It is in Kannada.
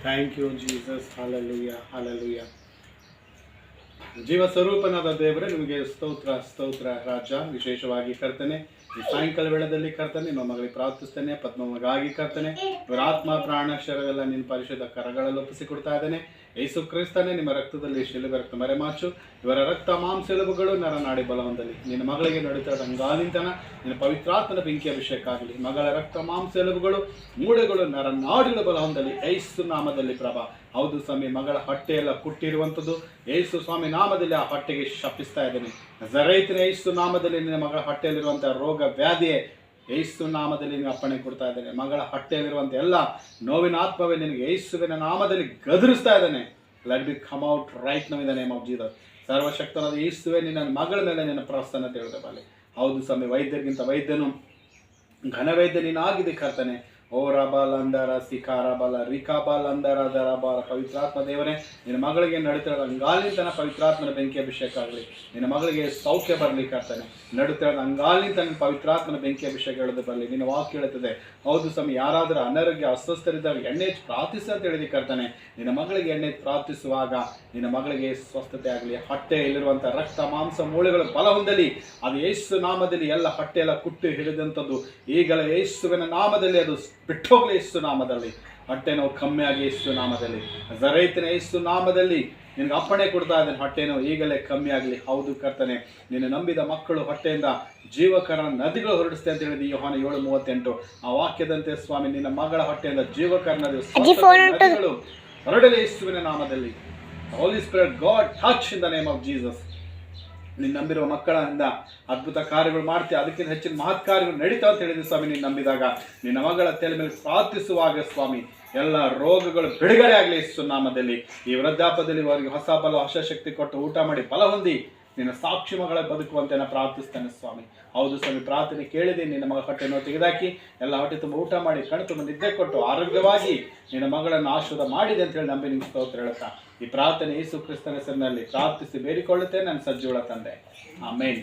Thank you Jesus. Hallelujah, hallelujah. ಜೀವ ಸ್ವರೂಪನಾದ ದೇವರೇ, ನಿಮಗೆ ಸ್ತೋತ್ರ ಸ್ತೋತ್ರ ರಾಜ. ವಿಶೇಷವಾಗಿ ಕರ್ತನೆ, ಈ ಸಾಯಂಕಾಲ ವೇಳೆಯಲ್ಲಿ ಕರ್ತನೆ ನಿಮ್ಮ ಮಗಳಿಗೆ ಪ್ರಾರ್ಥಿಸ್ತೇನೆ. ಪದ್ಮ ಮಗಾಗಿ ಕರ್ತನೆ, ಇವರ ಆತ್ಮ ಪ್ರಾಣ ಶರೀರವೆಲ್ಲ ನಿನ್ನ ಪರಿಶುದ್ಧ ಕರಗಳಲ್ಲಿ ಒಪ್ಪಿಸಿಕೊಡ್ತಾ ಇದ್ದೇನೆ. ಯೇಸು ಕ್ರಿಸ್ತನೇ, ನಿಮ್ಮ ರಕ್ತದಲ್ಲಿ ಶಿಲುಬೆ ರಕ್ತ ಮರೆಮಾಚು. ಇವರ ರಕ್ತ ಮಾಂಸೆಲುಬುಗಳು ನರನಾಡಿ ಬಲವಂದಲ್ಲಿ ನಿನ್ನ ಮಗಳಿಗೆ ನಡೀತಾ ಅಂಗಾಲಿಂತನ ನಿನ್ನ ಪವಿತ್ರಾತ್ಮನ ಬೆಂಕಿ ಅಭಿಷೇಕ ಆಗಲಿ. ಮಗಳ ರಕ್ತ ಮಾಂಸೆಲುಬುಗಳು ಮೂಳೆಗಳು ನರನಾಡಿಗಳ ಬಲವಂದಲ್ಲಿ ಯೇಸು ನಾಮದಲ್ಲಿ ಪ್ರಭಾ. ಹೌದು ಸ್ವಾಮಿ, ಮಗಳ ಹೊಟ್ಟೆ ಎಲ್ಲ ಕುಟ್ಟಿರುವಂಥದ್ದು ಯೇಸು ಸ್ವಾಮಿ ನಾಮದಲ್ಲಿ ಆ ಹೊಟ್ಟೆಗೆ ಶಪಿಸ್ತಾ ಇದ್ದೇನೆ. ನಜರೇತಿನ ಯೇಸು ನಾಮದಲ್ಲಿ ನಿನ್ನ ಮಗಳ ಹೊಟ್ಟೆಯಲ್ಲಿರುವಂಥ ರೋಗ ವ್ಯಾಧಿಯೇ ಯೇಸು ನಾಮದಲ್ಲಿ ನಿನಗೆ ಅಪ್ಪಣೆ ಕೊಡ್ತಾ ಇದ್ದೇನೆ. ಮಗಳ ಹೊಟ್ಟೆಯಲ್ಲಿರುವಂಥ ಎಲ್ಲ ನೋವಿನ ಆತ್ಮವೇ ನಿನಗೆ ಯೇಸುವಿನ ನಾಮದಲ್ಲಿ ಗದರಿಸ್ತಾ ಇದ್ದೇನೆ. Let B come out right now in the name of Jesus. ಸರ್ವಶಕ್ತನಾದ ಯೇಸುವೆ, ನಿನ್ನ ಮಗಳ ಮೇಲೆ ನಿನ್ನ ಪ್ರಸನ್ನತೆ ತಿಳಿದಬಲ್ಲೆ. ಹೌದು ಸ್ವಾಮಿ, ವೈದ್ಯರಿಗಿಂತ ವೈದ್ಯನು ಘನವೈದ್ಯ ನೀನಾಗಿದೆ ಕರ್ತನೆ. ಓ ರಬಾಲ್ ಅಂದರ ಸಿಖಾರ ಬಲ ರಿಕಾಬಾಲ್ ಅಂದರ ದರ ಬಾಲ. ಪವಿತ್ರಾತ್ಮ ದೇವರೇ, ನಿನ್ನ ಮಗಳಿಗೆ ನಡುತ್ತಿರೋದು ಅಂಗಾಲಿಂತನ ಪವಿತ್ರಾತ್ಮನ ಬೆಂಕಿ ಅಭಿಷೇಕ ಆಗಲಿ. ನಿನ್ನ ಮಗಳಿಗೆ ಸೌಖ್ಯ ಬರಲಿ ಕರ್ತನೆ. ನಡುತ್ತಿರೋದು ಅಂಗಾಲಿಂತ ನಿನ್ನ ಪವಿತ್ರಾತ್ಮನ ಬೆಂಕಿ ಅಭಿಷೇಕ ಹೇಳೋದು ಬರಲಿ. ನಿನ್ನ ವಾಕ್ಯ ಹೇಳುತ್ತದೆ, ಹೌದು ಸ್ವಾಮಿ, ಯಾರಾದರೂ ಅನಾರೋಗ್ಯ ಅಸ್ವಸ್ಥರಿದ್ದಾಗ ಎಣ್ಣೆ ಪ್ರಾರ್ಥಿಸ ಅಂತ ಹೇಳಿದಿ ಕರ್ತನೆ. ನಿನ್ನ ಮಗಳಿಗೆ ಎಣ್ಣೆ ಪ್ರಾರ್ಥಿಸುವಾಗ ನಿನ್ನ ಮಗಳಿಗೆ ಸ್ವಸ್ಥತೆ ಆಗಲಿ. ಹೊಟ್ಟೆಯಲ್ಲಿರುವಂಥ ರಕ್ತ ಮಾಂಸ ಮೂಳೆಗಳು ಬಲ ಹೊಂದಲಿ. ಅದು ಯೇಸು ನಾಮದಲ್ಲಿ ಎಲ್ಲ ಹೊಟ್ಟೆ ಎಲ್ಲ ಕುಟ್ಟು ಹಿಡಿದಂಥದ್ದು ಈಗಲೇ ಯೇಸುವಿನ ನಾಮದಲ್ಲಿ ಅದು ಬಿಟ್ಟು ಹೋಗಲಿ. ಯೇಸು ನಾಮದಲ್ಲಿ ಹೊಟ್ಟೆ ನೋವು ಕಮ್ಮಿ ಆಗಿ ಯೇಸು ನಾಮದಲ್ಲಿ. ನಜರೇತಿನ ಯೇಸು ನಾಮದಲ್ಲಿ ನಿನಗೆ ಅಪ್ಪಣೆ ಕೊಡ್ತಾ ಇದ್ದೇನೆ, ಹೊಟ್ಟೆ ನೋವು ಈಗಲೇ ಕಮ್ಮಿ ಆಗಲಿ. ಹೌದು ಕರ್ತನೆ, ನಿನ್ನ ನಂಬಿದ ಮಕ್ಕಳು ಹೊಟ್ಟೆಯಿಂದ ಜೀವಕರ ನದಿಗಳು ಹೊರಡಿಸ್ತೆ ಅಂತ ಹೇಳಿದ ಯೋಹಾನ 7:38. ಆ ವಾಕ್ಯದಂತೆ ಸ್ವಾಮಿ, ನಿನ್ನ ಮಗಳ ಹೊಟ್ಟೆಯಿಂದ ಜೀವಕರ ನದಿಗಳು ಹೊರಡಲಿ ಯೇಸುವಿನ ನಾಮದಲ್ಲಿ. Holy spirit God touch in the name of Jesus. ನಿನ್ನ ನಂಬಿರುವ ಮಕ್ಕಳಿಂದ ಅದ್ಭುತ ಕಾರ್ಯಗಳು ಮಾಡ್ತೀಯ, ಅದಕ್ಕಿಂತ ಹೆಚ್ಚಿನ ಮಹತ್ ಕಾರ್ಯಗಳು ನಡೀತಾ ಅಂತ ಹೇಳಿದ್ವಿ ಸ್ವಾಮಿ. ನಿನ್ನ ನಂಬಿದಾಗ ನಿನ್ನ ಮಗಳ ತಲೆ ಮೇಲೆ ಪ್ರಾರ್ಥಿಸುವಾಗ ಸ್ವಾಮಿ, ಎಲ್ಲ ರೋಗಗಳು ಬಿಡುಗಡೆ ಆಗಲಿ ಯೇಸು ನಾಮದಲ್ಲಿ. ಈ ವೃದ್ಧಾಪದಲ್ಲಿ ಅವರಿಗೆ ಹೊಸ ಬಲ ಹೊಸ ಶಕ್ತಿ ಕೊಟ್ಟು ಊಟ ಮಾಡಿ ಬಲ ಹೊಂದಿ ನಿನ್ನ ಸಾಕ್ಷಿ ಮಗಳ ಬದುಕುವಂತೆ ನಾನು ಪ್ರಾರ್ಥಿಸ್ತೇನೆ ಸ್ವಾಮಿ. ಹೌದು ಸ್ವಾಮಿ, ಪ್ರಾರ್ಥನೆ ಕೇಳಿದೆ. ನಿನ್ನ ಮಗಳ ಹೊಟ್ಟೆ ನೋವು ತೆಗೆದಾಕಿ ಎಲ್ಲ ಹೊಟ್ಟೆ ತುಂಬ ಊಟ ಮಾಡಿ ಕಣ್ಣು ತುಂಬ ನಿದ್ದೆ ಕೊಟ್ಟು ಆರೋಗ್ಯವಾಗಿ ನಿನ್ನ ಮಗಳನ್ನು ಆಶೀರ್ವಾದ ಮಾಡಿದೆ ಅಂತ ಹೇಳಿ ನಂಬಿ ನಿಮ್ಗೆ ಸ್ತೋತ್ರ ಹೇಳುತ್ತಾ ಈ ಪ್ರಾರ್ಥನೆ ಯೇಸು ಕ್ರಿಸ್ತನ ಹೆಸರಿನಲ್ಲಿ ಪ್ರಾರ್ಥಿಸಿ ಬೇಡಿಕೊಳ್ಳುತ್ತೇನೆ ನನ್ನ ಸಜ್ಜುಗಳ ತಂದೆ. ಆಮೇನ್.